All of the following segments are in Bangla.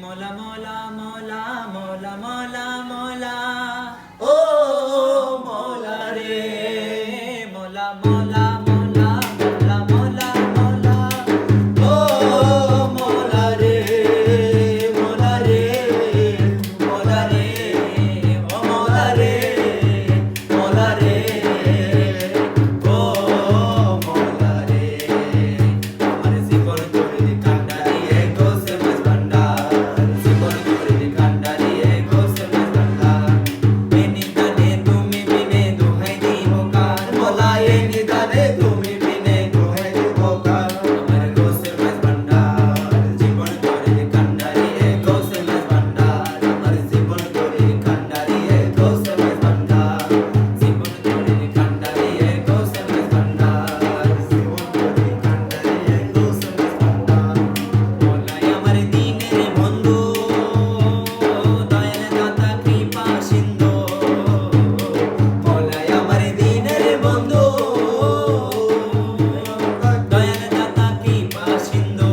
মোলা মোলা মোলা মোলা মোলা মোলা ও মৌলা রে মোলা মোলা মোলা মোলা মোলা মোলা ও মৌলা রে মৌলা রে মৌলা রে ও মৌলা রে মৌলা রে ও মৌলা রে আমার জীবন করে কান্ডারিয়ে গোসে মাছ ভান্ডার জীবন করে কান্ডারিয়ে গোসে মাছ ভান্ডার এনি গানে তুমি বিনে দোহাই দিব কার মোলা এই নিদানে তুমি বিনে দোহাই দিব কার আমার গোসে মাছ ভান্ডার জীবন করে কান্ডারিয়ে গোসে মাছ ভান্ডার আমার জীবন করে কান্ডারিয়ে গোসে মাছ ভান্ডার জীবন করে কান্ডারিয়ে গোসে মাছ ভান্ডার জীবন করে কান্ডারিয়ে গোসে মাছ ভান্ডার মোলাই আমার দিনের বন্ধু দয়াল দাতা কৃপা সিন্ধু মোলাই আমার দিনের বন্ধু দয়াল দাতা কৃপা সিন্ধু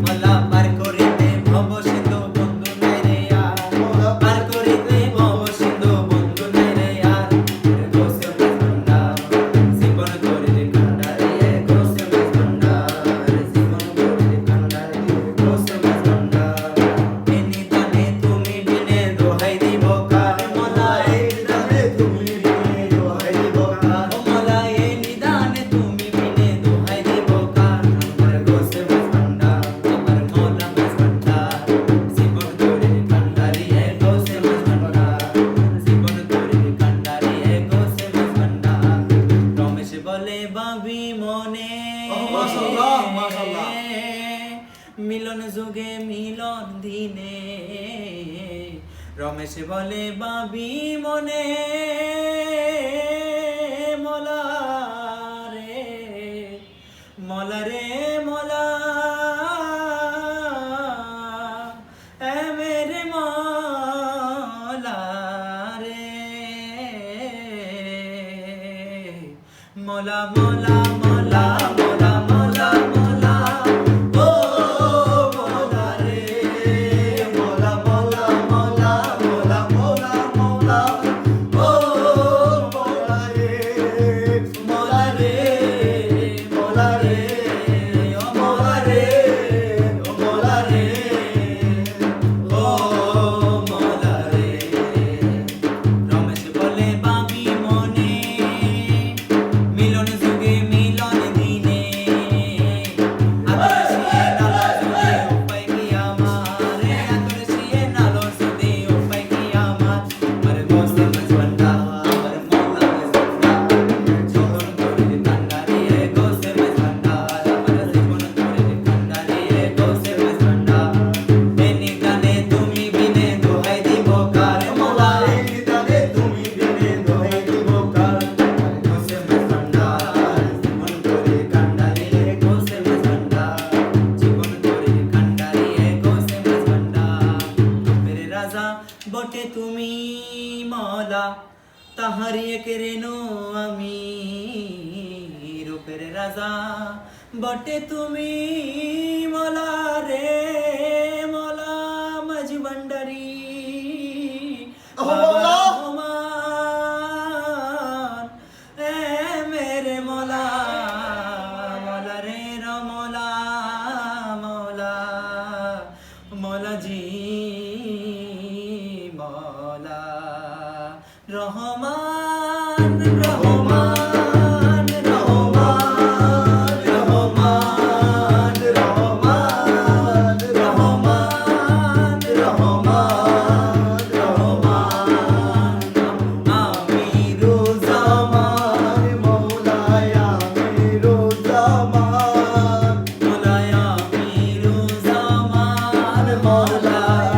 মোলা পার করিতে ভব সিন্ধু বন্ধু নাই রে আর পার করিতে ভব সিন্ধু বন্ধু নাই রে আর গোসে মাছ ভান্ডার জীবন করে কান্ডারিয়ে গোসে মাছ ভান্ডার জীবন করে কান্ডারিয়ে গোসে মাছ ভান্ডার এনি দানে তুমি বিনে দোহাই দিব কার মোলা এই নিদানে তুমি বিনে দোহাই দিব কার ও মোলা এনি দানে তুমি বিনে দোহাই দিব কার আমার গোসে মাছ ভান্ডার আমার মোলা মাছ ভান্ডার জীবন করে কান্ডারিয়ে গোসে মাছ ভান্ডার জীবন করে কান্ডারিয়ে গোসে মাছ ভান্ডার রমেশ বলে বাবি মনে মাশাআল্লাহ, মাশাআল্লাহ। মিলন যুগে মিলন দিনে রমেশ বলে বাবি মনে মলা রে মলা রে মলা এ মেরে মলা রে মলা মলা মলা মলা মলা মলা ও মৌলা রে মৌলা মৌলা মৌলা মৌলা মৌলা মৌলা ও মৌলা রে মৌলা রে মৌলা রে ও মৌলা রে ও মৌলা রে ও মৌলা রে রমেশ বলে বাবি মনে মিলন যুগে মিলন দিনে আদর্শিয়ে নালো সুদে উপায় কি আমার আদর্শিয়ে নালো সুদে উপায় কি আমার আমার গোসে মাছ ভান্ডার আমার মোলা মাছ ভান্ডার জীবন করে কান্ডারিয়ে গোসে মাছ ভান্ডার আমার জীবন করে কান্ডারিয়ে গোসে মাছ ভান্ডার এনি গানে তুমি বিনে দোহাই দিব কার মোলা এই নিদানে তুমি বিনে দোহাই দিব কার গোসে মাছ ভান্ডার জীবন করে কান্ডারিয়ে গোসে মাছ ভান্ডার জীবন করে কান্ডারিয়ে গোসে মাছ ভান্ডার রূপের রাজা বটে তুমি মলা তাহারি এক রেণু আমি রূপের রাজা বটে তুমি মলা রে মলা মাঝ ভান্ডারি ও মৌলা। রহমান এ মেরে মলা মলা রে রমলা মলা মলা জি মলা রহমান রহমান রহমান রহমান রহমান রহমান রহমান রহমান আমিরুজ্জামান মৌলায় আমিরুজ্জামান মোলায় আমিরুজ্জামান মৌলায়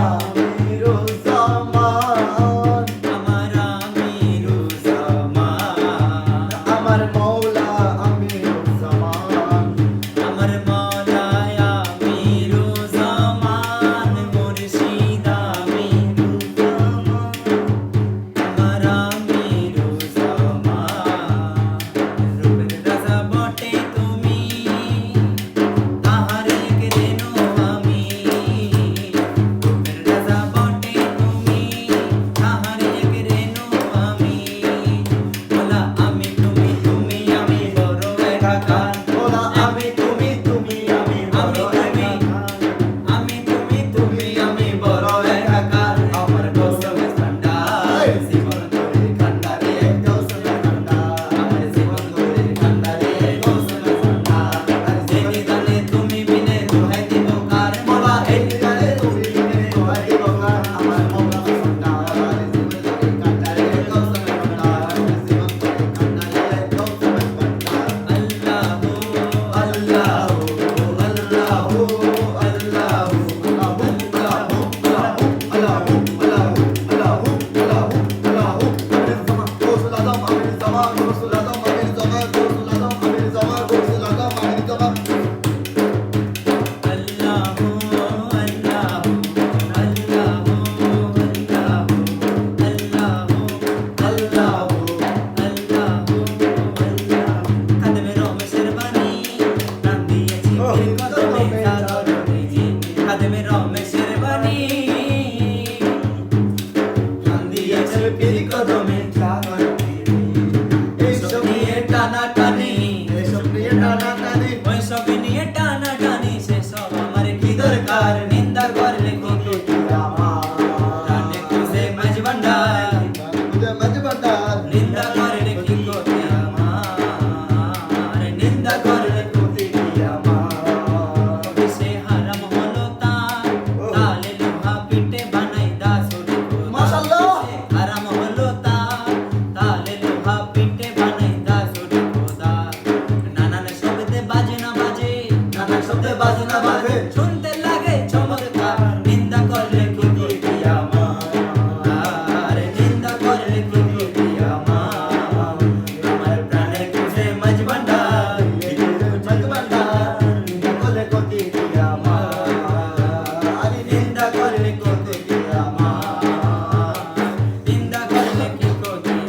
খাদেমে রমেশের বাণী প্রাণ দিয়েছে পীর কদমে ঠাকুর এইসব নিয়ে টানাটানি এসব নিয়ে টানাটানি ওইসব নিয়ে টানাটানি সেসব আমার কি দরকার নিন্দা করলে কি জানে খুঁজে মাঝ ভান্ডার মুঝে মজবদার নিন্দা করলে কি করতে আমার নিন্দা করলে কোটি আমার সে হারাম হলো তালে লোহা পিঠে বানাই দাসুরি মাশাআল্লাহ। হারাম হলো তালে লোহা পিঠে বানাই দাসুরি খোদা নানান শব্দে বাজে না বাজে নানা শব্দে বাজে না বাজে শুনতে লাগে চমৎকার নিন্দা করলে কি আমার নিন্দা করলে কি আমার প্রাণে খুঁজে মাঝ ভান্ডার মজবদার কোলে কোটি আমার নিন্দা করলে